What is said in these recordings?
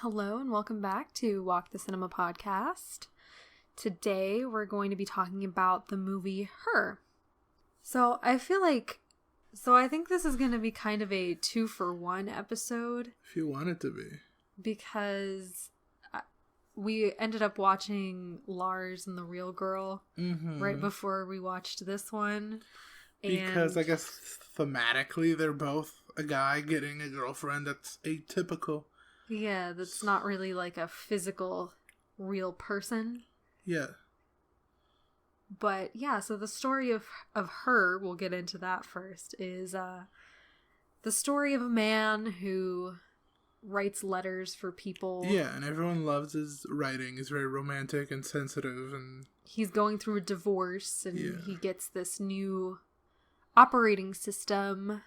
Hello and welcome back to Walk the Cinema podcast. Today we're going to be talking about the movie Her. I think this is going to be kind of a 2-for-1 episode. If you want it to be. Because we ended up watching Lars and the Real Girl right before we watched this one. Because I guess thematically they're both a guy getting a girlfriend that's atypical. Yeah, that's not really like a physical, real person. Yeah. But yeah, so the story of Her, we'll get into that first, is the story of a man who writes letters for people. Yeah, and everyone loves his writing. He's very romantic and sensitive, and he's going through a divorce, and he gets this new operating system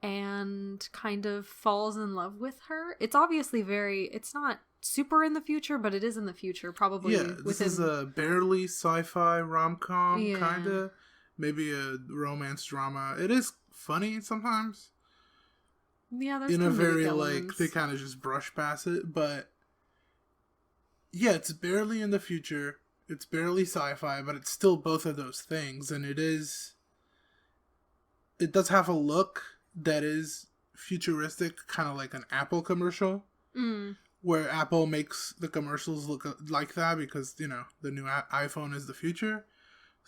and kind of falls in love with her. It's obviously it's not super in the future, but it is in the future, probably. Yeah, this is a barely sci-fi rom-com, kind of. Maybe a romance drama. It is funny sometimes. Yeah, there's in a very, elements. they kind of just brush past it, but yeah, it's barely in the future. It's barely sci-fi, but it's still both of those things, and it does have a look that is futuristic, kind of like an Apple commercial, where Apple makes the commercials look like that because, the new iPhone is the future.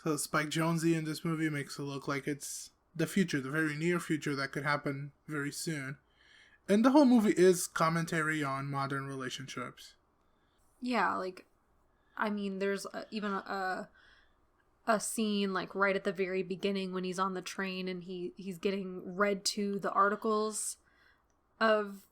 So Spike Jonze in this movie makes it look like it's the future, the very near future that could happen very soon. And the whole movie is commentary on modern relationships. Yeah, there's even a scene right at the very beginning when he's on the train and he's getting read to the articles of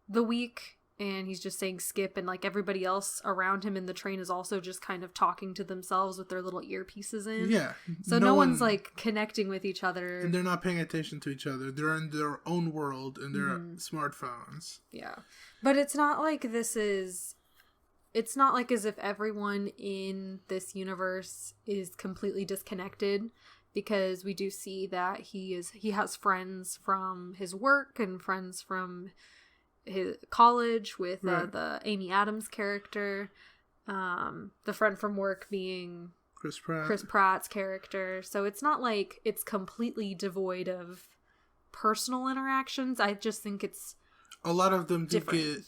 the week, and he's just saying skip, and everybody else around him in the train is also just kind of talking to themselves with their little earpieces in. Yeah. So no one's connecting with each other. And they're not paying attention to each other. They're in their own world in their smartphones. Yeah. But it's not like it's not like as if everyone in this universe is completely disconnected, because we do see that he has friends from his work and friends from his college with the Amy Adams character, the friend from work being Chris Pratt's character. So it's not like it's completely devoid of personal interactions. I just think it's a lot of them different.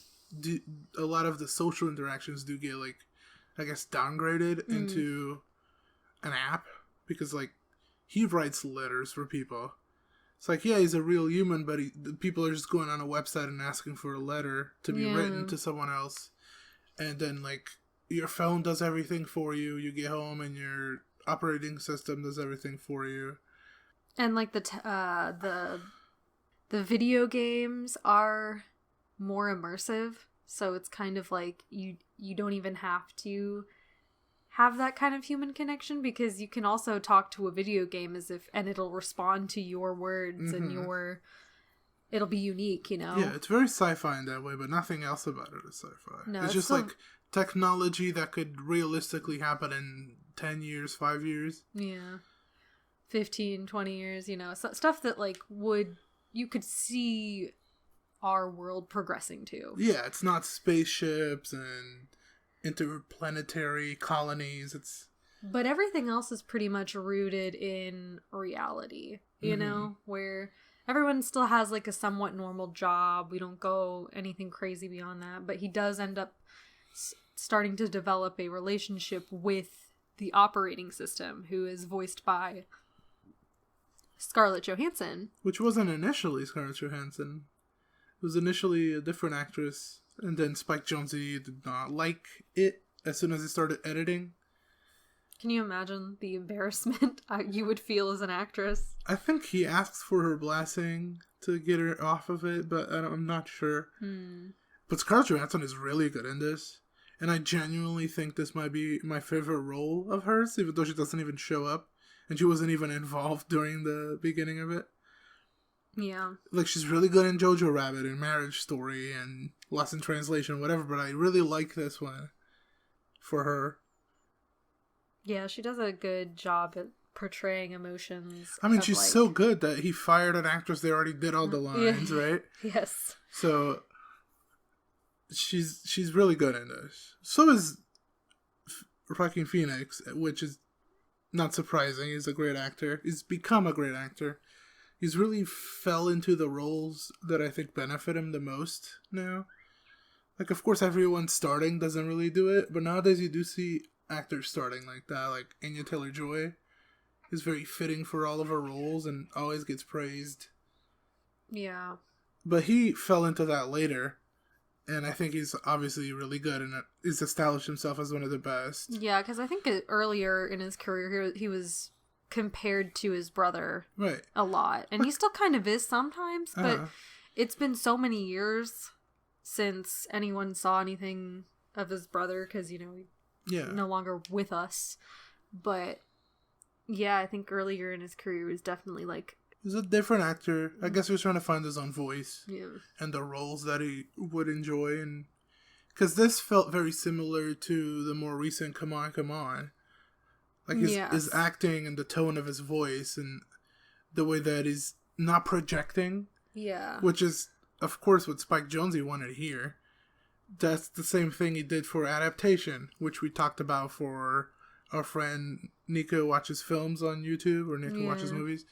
A lot of the social interactions do get downgraded into an app, because he writes letters for people. It's he's a real human, but people are just going on a website and asking for a letter to be written to someone else. And then your phone does everything for you. You get home and your operating system does everything for you. And the video games are more immersive, so it's kind of you don't even have to have that kind of human connection, because you can also talk to a video game and it'll respond to your words and it'll be unique, Yeah, it's very sci-fi in that way, but nothing else about it is sci-fi. No, it's just technology that could realistically happen in 10 years, 5 years. Yeah. 15, 20 years, stuff that you could see our world progressing to. Yeah, it's not spaceships and interplanetary colonies. But everything else is pretty much rooted in reality, where everyone still has a somewhat normal job. We don't go anything crazy beyond that, but he does end up starting to develop a relationship with the operating system, who is voiced by Scarlett Johansson. Which wasn't initially Scarlett Johansson. It was initially a different actress, and then Spike Jonze did not like it as soon as he started editing. Can you imagine the embarrassment you would feel as an actress? I think he asked for her blessing to get her off of it, but I'm not sure. But Scarlett Johansson is really good in this, and I genuinely think this might be my favorite role of hers, even though she doesn't even show up, and she wasn't even involved during the beginning of it. Yeah. She's really good in Jojo Rabbit and Marriage Story and Lost in Translation, whatever, but I really like this one for her. Yeah, she does a good job at portraying emotions. I mean, she's so good that he fired an actress that already did all the lines, right? Yes. So she's really good in this. So is Joaquin Phoenix, which is not surprising. He's a great actor. He's become a great actor. He's really fell into the roles that I think benefit him the most now. Like, of course, everyone starting doesn't really do it, but nowadays you do see actors starting like that. Like, Anya Taylor-Joy is very fitting for all of her roles and always gets praised. Yeah. But he fell into that later, and I think he's obviously really good and he's established himself as one of the best. Yeah, because I think earlier in his career, he was compared to his brother a lot. And he still kind of is sometimes, but it's been so many years since anyone saw anything of his brother because, you know, he's no longer with us. But yeah, I think earlier in his career was definitely like... He's a different actor. I guess he was trying to find his own voice. Yeah. And the roles that he would enjoy. And because this felt very similar to the more recent Come On, Come On. Like his acting and the tone of his voice and the way that he's not projecting. Yeah. Which is, of course, what Spike Jonze wanted here. That's the same thing he did for Adaptation, which we talked about for our friend Nico Watches Films on YouTube, or Nico Watches Movies.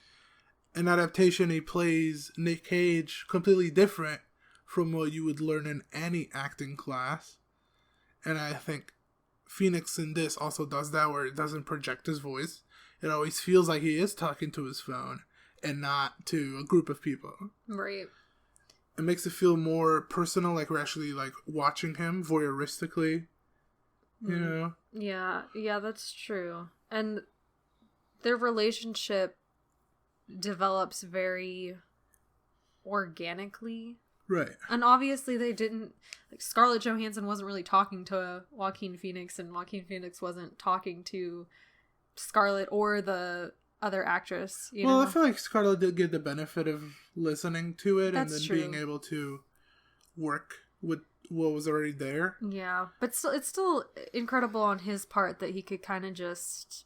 In Adaptation, he plays Nick Cage completely different from what you would learn in any acting class. And I think Phoenix in this also does that, where it doesn't project his voice. It always feels like he is talking to his phone and not to a group of people. Right. It makes it feel more personal, like we're actually like watching him voyeuristically. You know? Yeah, that's true. And their relationship develops very organically. Right. And obviously they didn't... Like, Scarlett Johansson wasn't really talking to Joaquin Phoenix, and Joaquin Phoenix wasn't talking to Scarlett or the other actress. You know? I feel like Scarlett did get the benefit of listening to it and then true. being able to work with what was already there. Yeah, but still, it's still incredible on his part that he could kind of just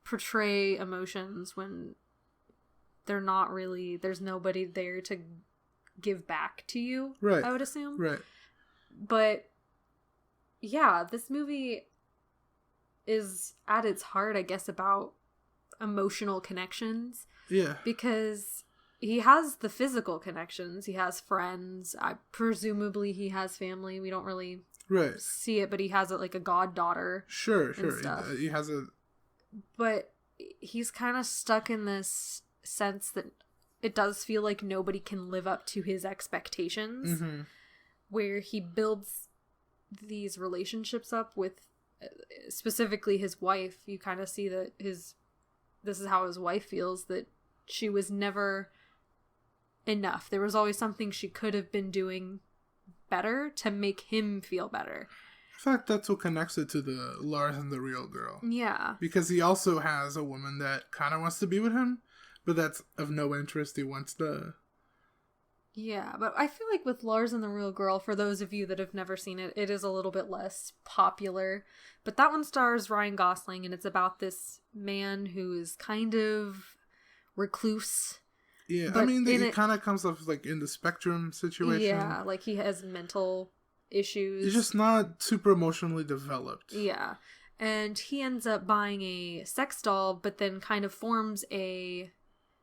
portray emotions when they're not really... There's nobody there to give back to you, right? I would assume. Right. But yeah, this movie is at its heart, I guess, about emotional connections. Yeah. Because he has the physical connections. He has friends. Presumably he has family. We don't really see it, but he has like a goddaughter. Sure. He has a... But he's kind of stuck in this sense that it does feel like nobody can live up to his expectations, where he builds these relationships up with specifically his wife. You kind of see that this is how his wife feels, that she was never enough. There was always something she could have been doing better to make him feel better. In fact, that's what connects it to the Lars and the Real Girl. Yeah. Because he also has a woman that kind of wants to be with him, but that's of no interest. He wants the... Yeah, but I feel like with Lars and the Real Girl, for those of you that have never seen it, it is a little bit less popular. But that one stars Ryan Gosling, and it's about this man who is kind of recluse. Yeah, I mean, it kind of comes off like in the spectrum situation. Yeah, like he has mental issues. He's just not super emotionally developed. Yeah, and he ends up buying a sex doll, but then kind of forms a...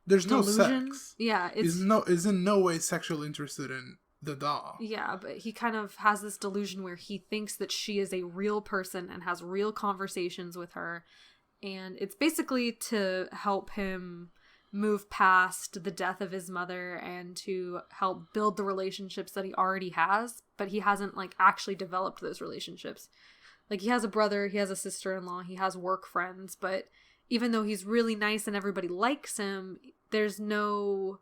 There's delusion. No sex. Yeah, is in no way sexually interested in the doll. Yeah, but he kind of has this delusion where he thinks that she is a real person and has real conversations with her, and it's basically to help him move past the death of his mother and to help build the relationships that he already has, but he hasn't like actually developed those relationships. Like, he has a brother, he has a sister-in-law, he has work friends, but even though he's really nice and everybody likes him, there's no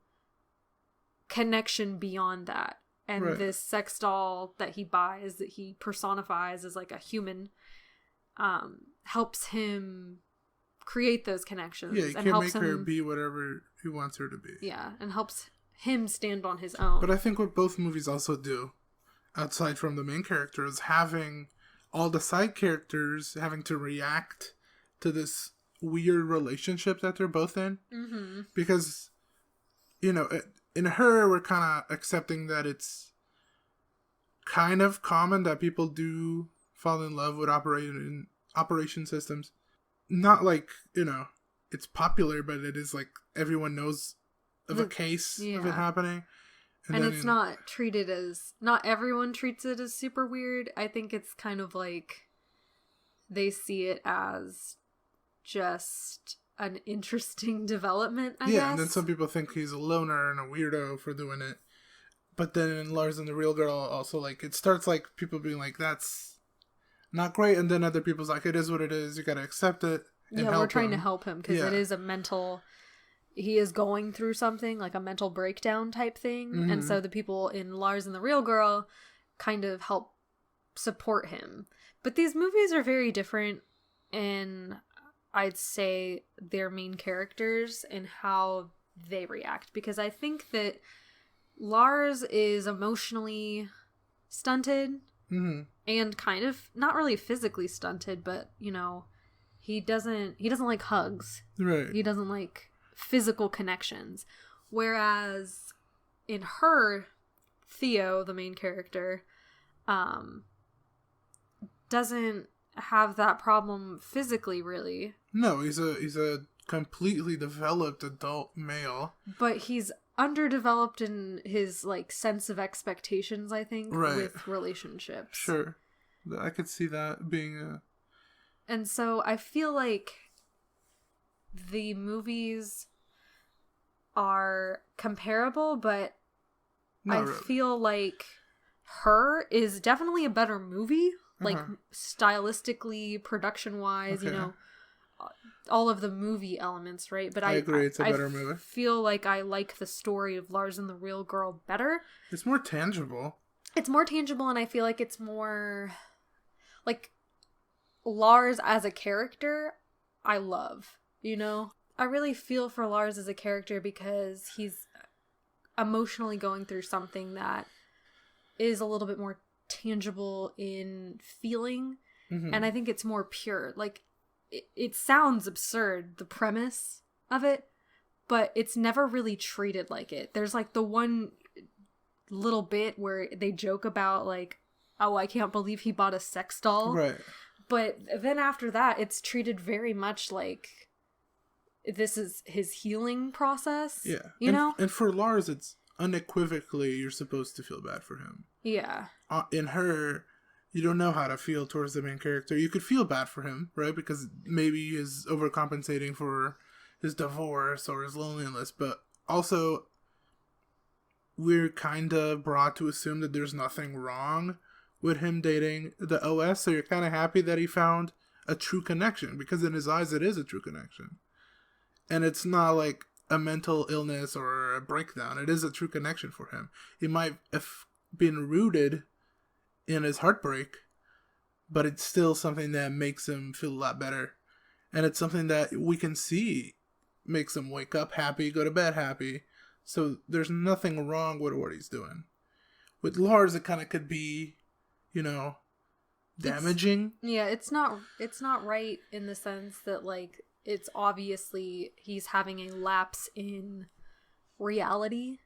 connection beyond that. And this sex doll that he buys, that he personifies as like a human, helps him create those connections. Yeah, he can make her be whatever he wants her to be. Yeah, and helps him stand on his own. But I think what both movies also do, outside from the main character, is having all the side characters having to react to this weird relationship that they're both in. Mm-hmm. Because, you know, in her, we're kind of accepting that it's kind of common that people do fall in love with operation systems. Not like, it's popular, but it is like everyone knows of a case of it happening. And it's not treated as, not everyone treats it as super weird. I think it's kind of like they see it as just an interesting development, I guess. Yeah, and then some people think he's a loner and a weirdo for doing it. But then in Lars and the Real Girl, also, like, it starts, like, people being like, that's not great. And then other people's like, it is what it is. You gotta accept it and help we're trying him. to help him because it is a mental... He is going through something, like a mental breakdown type thing. Mm-hmm. And so the people in Lars and the Real Girl kind of help support him. But these movies are very different in, I'd say, their main characters and how they react. Because I think that Lars is emotionally stunted and kind of, not really physically stunted, but, he doesn't like hugs. Right. He doesn't like physical connections. Whereas in her, Theo, the main character, doesn't have that problem physically, really. No, he's a completely developed adult male. But he's underdeveloped in his, like, sense of expectations, I think, with relationships. Sure. I could see that being a... And so I feel like the movies are comparable, but I feel like Her is definitely a better movie, like stylistically, production-wise, all of the movie elements, right? But I agree, it's a better movie. I feel like I like the story of Lars and the Real Girl better. It's more tangible. It's more tangible, and I feel like it's more... Like, Lars as a character, I love, I really feel for Lars as a character because he's emotionally going through something that is a little bit more tangible in feeling. Mm-hmm. And I think it's more pure. Like, it sounds absurd, the premise of it, but it's never really treated like it. There's, like, the one little bit where they joke about, like, oh, I can't believe he bought a sex doll. Right. But then after that, it's treated very much like this is his healing process. Yeah. And for Lars, it's unequivocally you're supposed to feel bad for him. Yeah. In Her, you don't know how to feel towards the main character. You could feel bad for him, right? Because maybe he's overcompensating for his divorce or his loneliness. But also, we're kind of brought to assume that there's nothing wrong with him dating the OS. So you're kind of happy that he found a true connection. Because in his eyes, it is a true connection. And it's not like a mental illness or a breakdown. It is a true connection for him. He might have been rooted in his heartbreak, but it's still something that makes him feel a lot better. And it's something that we can see makes him wake up happy, go to bed happy. So there's nothing wrong with what he's doing. With Lars, it kind of could be, damaging. It's not right in the sense that, like, it's obviously he's having a lapse in reality,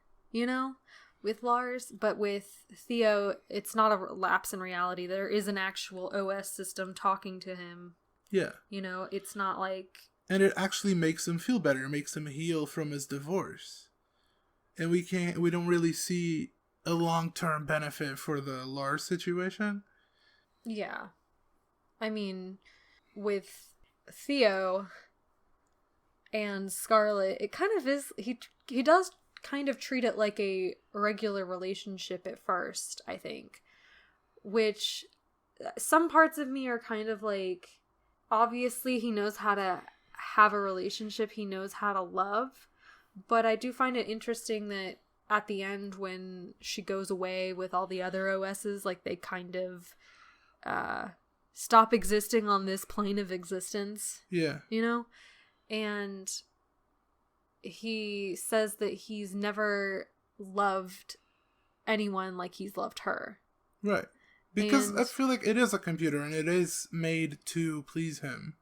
with Lars. But with Theo, it's not a lapse in reality. There is an actual OS system talking to him. Yeah. It's not like... And it actually makes him feel better. It makes him heal from his divorce. And we don't really see a long-term benefit for the Lars situation. Yeah. I mean, with Theo and Scarlett, it kind of is, he does kind of treat it like a regular relationship at first, I think. Which, some parts of me are kind of like, obviously he knows how to have a relationship, he knows how to love, but I do find it interesting that at the end when she goes away with all the other OSs, like, they kind of stop existing on this plane of existence. Yeah. And he says that he's never loved anyone like he's loved her. Right. Because I feel like it is a computer and it is made to please him.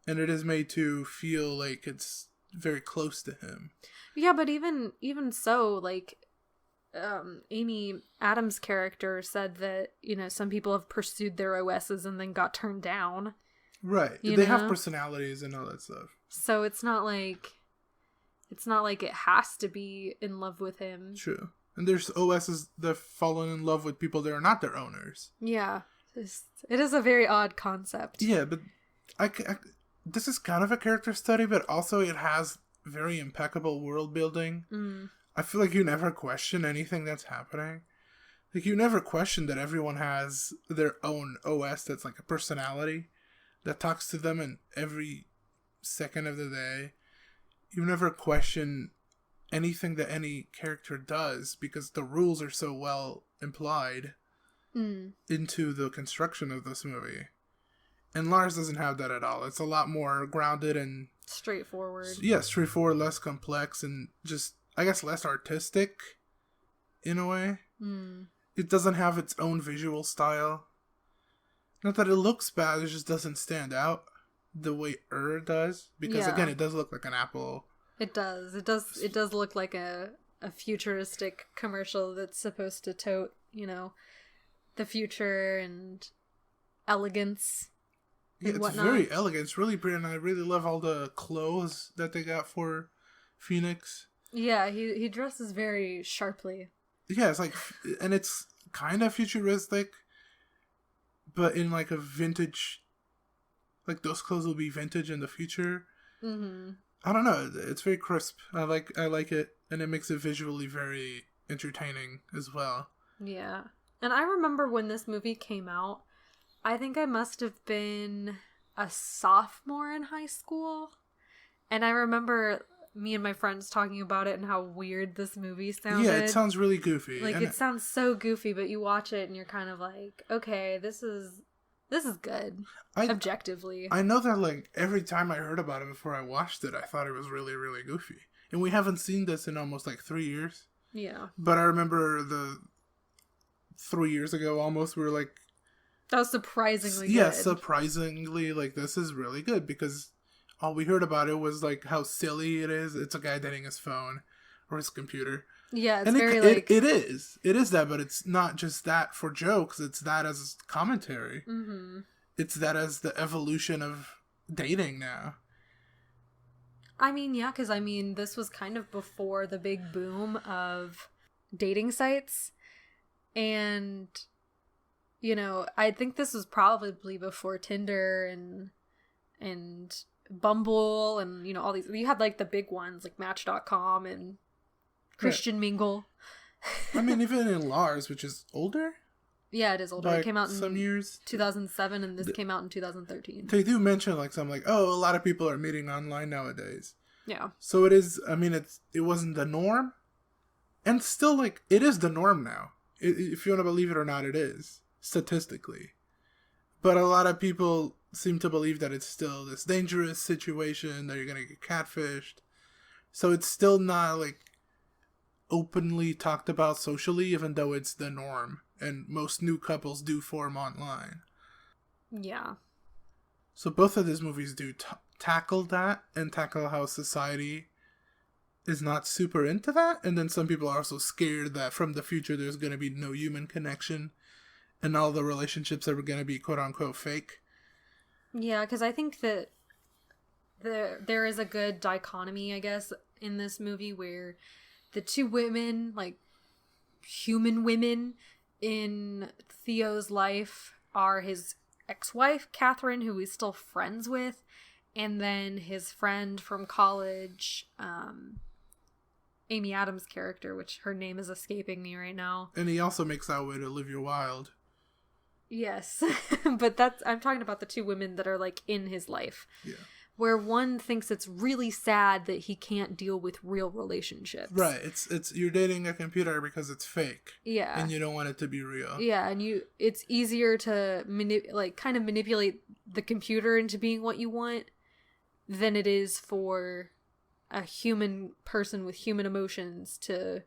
And it is made to feel like it's very close to him. Yeah, but even so, like, Amy Adams' character said that, you know, some people have pursued their OSs and then got turned down. Right. They have personalities and all that stuff. So it's not like it has to be in love with him. True. And there's OSs that have fallen in love with people that are not their owners. Yeah. It is a very odd concept. Yeah, but this is kind of a character study, but also it has very impeccable world building. I feel like you never question anything that's happening. Like, you never question that everyone has their own OS that's like a personality that talks to them in every second of the day. You never question anything that any character does because the rules are so well implied into the construction of this movie. And Lars doesn't have that at all. It's a lot more grounded and straightforward. Yeah, straightforward, less complex, and just, I guess, less artistic in a way. It doesn't have its own visual style. Not that it looks bad, it just doesn't stand out the way does. Because again, it does look like an apple. It does. It does look like a futuristic commercial that's supposed to tote, you know, the future and elegance. Yeah, it's whatnot. Very elegant. It's really pretty, and I really love all the clothes that they got for Phoenix. Yeah, he dresses very sharply. Yeah, it's like, and it's kind of futuristic, but in like a vintage, like those clothes will be vintage in the future. I don't know. It's very crisp. I like it, and it makes it visually very entertaining as well. Yeah, and I remember when this movie came out. I think I must have been a sophomore in high school. And I remember me and my friends talking about it and how weird this movie sounded. Yeah, it sounds really goofy. Like, it sounds so goofy, but you watch it and you're kind of like, okay, this is good. Objectively. I know that, like, every time I heard about it before I watched it, I thought it was really, really goofy. And we haven't seen this in almost, like, 3 years. Yeah. But I remember 3 years ago almost, we were like, that was surprisingly good. Yeah, surprisingly, like, this is really good because all we heard about it was, like, how silly it is. It's a guy dating his phone or his computer. Yeah, it's very, like... It is. It is that, but it's not just that for jokes. It's that as commentary. It's that as the evolution of dating now. I mean, yeah, because, I mean, this was kind of before the big boom of dating sites. And... You know, I think this was probably before Tinder and Bumble and, you know, all these. You had, like, the big ones, like Match.com and Christian Mingle. I mean, even in Lars, which is older? Yeah, it is older. It came out in some years. 2007, and this came out in 2013. They do mention, like, some, like, oh, a lot of people are meeting online nowadays. Yeah. So it is, I mean, it wasn't the norm. And still, like, it is the norm now. If you want to believe it or not, it is. Statistically. But a lot of people seem to believe that it's still this dangerous situation, that you're going to get catfished. So it's still not, like, openly talked about socially, even though it's the norm. And most new couples do form online. Yeah. So both of these movies do tackle that, and tackle how society is not super into that. And then some people are also scared that from the future there's going to be no human connection. And all the relationships that were going to be quote-unquote fake. Yeah, because I think that there is a good dichotomy, I guess, in this movie where the two women, like, human women in Theo's life are his ex-wife, Catherine, who he's still friends with, and then his friend from college, Amy Adams' character, which her name is escaping me right now. And he also makes out with Olivia Wilde. Yes, but I'm talking about the two women that are, like, in his life. Yeah. Where one thinks it's really sad that he can't deal with real relationships. Right. It's you're dating a computer because it's fake. Yeah. And you don't want it to be real. Yeah, and it's easier to kind of manipulate the computer into being what you want than it is for a human person with human emotions to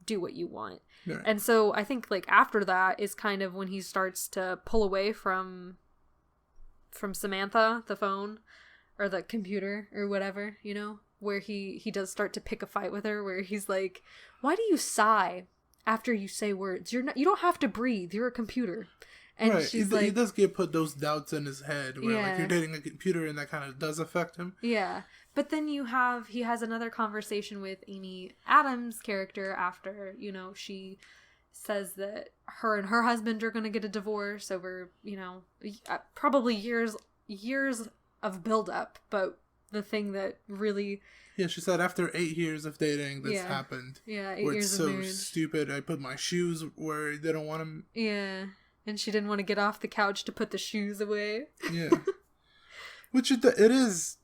do what you want. Right. And so I think, like, after that is kind of when he starts to pull away from Samantha, the phone, or the computer, or whatever, you know? where he does start to pick a fight with her, where he's like, "Why do you sigh after you say words? You don't have to breathe. You're a computer." And right. she's He does put those doubts in his head where Yeah. like you're dating a computer and that kind of does affect him. Yeah. But then he has another conversation with Amy Adams' character after, you know, she says that her and her husband are going to get a divorce over, you know, probably years of buildup. But the thing that really... Yeah, she said after 8 years of dating, this Yeah. happened. Yeah, 8 where years it's of so marriage. stupid. I put my shoes where they don't want them. Yeah. And she didn't want to get off the couch to put the shoes away. Yeah. Which it is...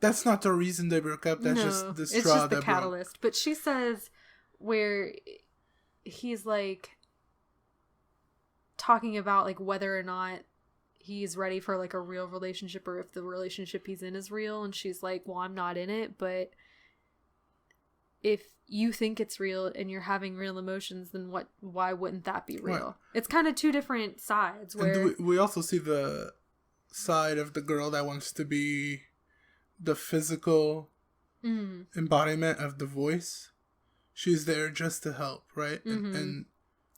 That's not the reason they broke up. That's just the straw it's just the that catalyst. But she says where he's like talking about like whether or not he's ready for like a real relationship or if the relationship he's in is real, and she's like, well, I'm not in it, but if you think it's real and you're having real emotions, then why wouldn't that be real? Right. It's kind of two different sides where... And we also see the side of the girl that wants to be the physical embodiment of the voice. She's there just to help, right? Mm-hmm. And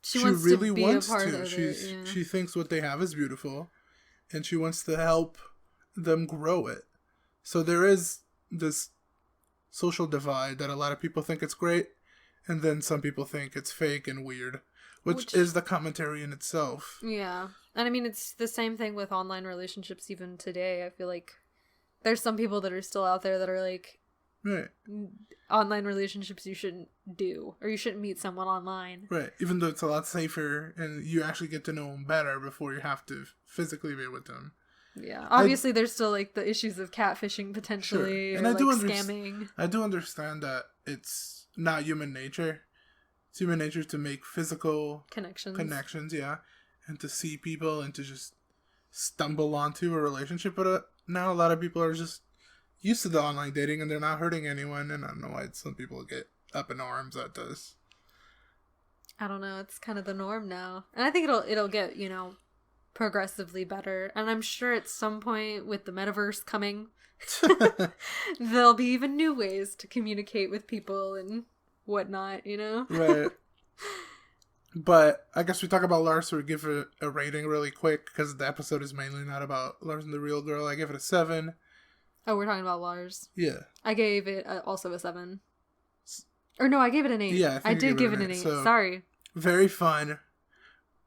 she really wants wants to. Yeah. She thinks what they have is beautiful, and she wants to help them grow it. So there is this social divide that a lot of people think it's great, and then some people think it's fake and weird, which is the commentary in itself. Yeah. And I mean, it's the same thing with online relationships even today. I feel like there's some people that are still out there that are like, right, online relationships you shouldn't do, or you shouldn't meet someone online. Right. Even though it's a lot safer and you actually get to know them better before you have to physically be with them. Yeah. Obviously, there's still like the issues of catfishing potentially, sure. And or I do scamming. I do understand that it's not human nature. It's human nature to make physical connections, yeah, and to see people and to just stumble onto a relationship. But now a lot of people are just used to the online dating and they're not hurting anyone. And I don't know why some people get up in arms at this. I don't know. It's kind of the norm now, and I think it'll get, you know, progressively better. And I'm sure at some point with the metaverse coming, there'll be even new ways to communicate with people and whatnot, you know? Right. But I guess we talk about Lars, so we give it a rating really quick because the episode is mainly not about Lars and the Real Girl. I give it a 7. Oh, we're talking about Lars. Yeah. I gave it also a 7. Or no, I gave it an 8. Yeah, I did give it an 8. So, sorry. Very fun.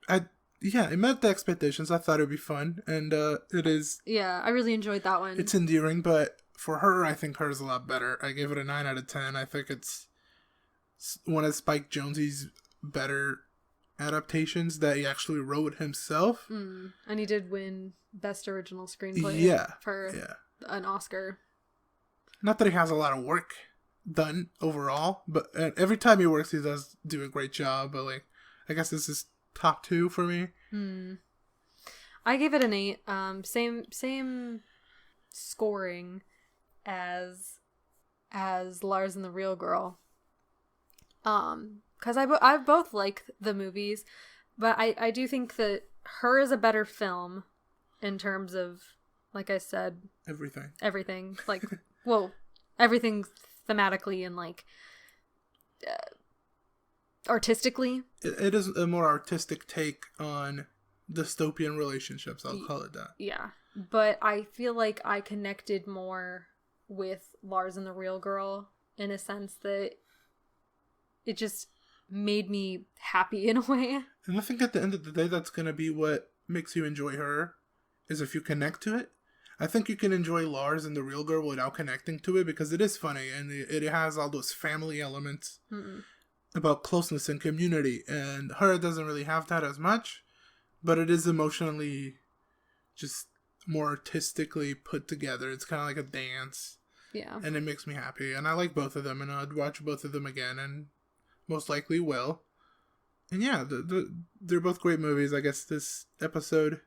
It met the expectations. I thought it'd be fun, and it is. Yeah, I really enjoyed that one. It's endearing, but for her, I think hers is a lot better. I give it a 9 out of 10. I think it's one of Spike Jonze's better adaptations that he actually wrote himself. And he did win Best Original Screenplay for an Oscar. Not that he has a lot of work done overall, but every time he works, he does do a great job. But like, I guess this is top 2 for me. I gave it an 8. Same scoring as Lars and the Real Girl. Because I both like the movies, but I do think that Her is a better film in terms of, like I said, everything like well, everything thematically and like artistically. It is a more artistic take on dystopian relationships, I'll call it that. Yeah, but I feel like I connected more with Lars and the Real Girl in a sense that it just made me happy in a way. And I think at the end of the day, that's going to be what makes you enjoy Her, is if you connect to it. I think you can enjoy Lars and the Real Girl without connecting to it because it is funny and it has all those family elements about closeness and community. And Her doesn't really have that as much, but it is emotionally just more artistically put together. It's kind of like a dance. Yeah. And it makes me happy. And I like both of them, and I'd watch both of them again, and most likely will. And yeah, they're both great movies. I guess this episode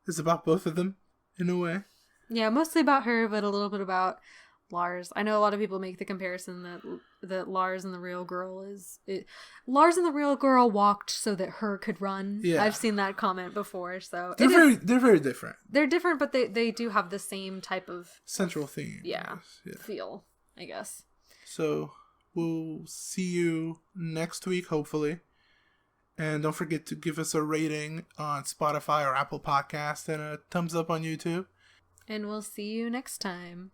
is about both of them, in a way. Yeah, mostly about Her, but a little bit about Lars. I know a lot of people make the comparison that Lars and the Real Girl Lars and the Real Girl walked so that Her could run. Yeah. I've seen that comment before, so they're very different. They're different, but they do have the same type of central theme. Yeah. Feel. I guess. So we'll see you next week, hopefully. And don't forget to give us a rating on Spotify or Apple Podcast and a thumbs up on YouTube. And we'll see you next time.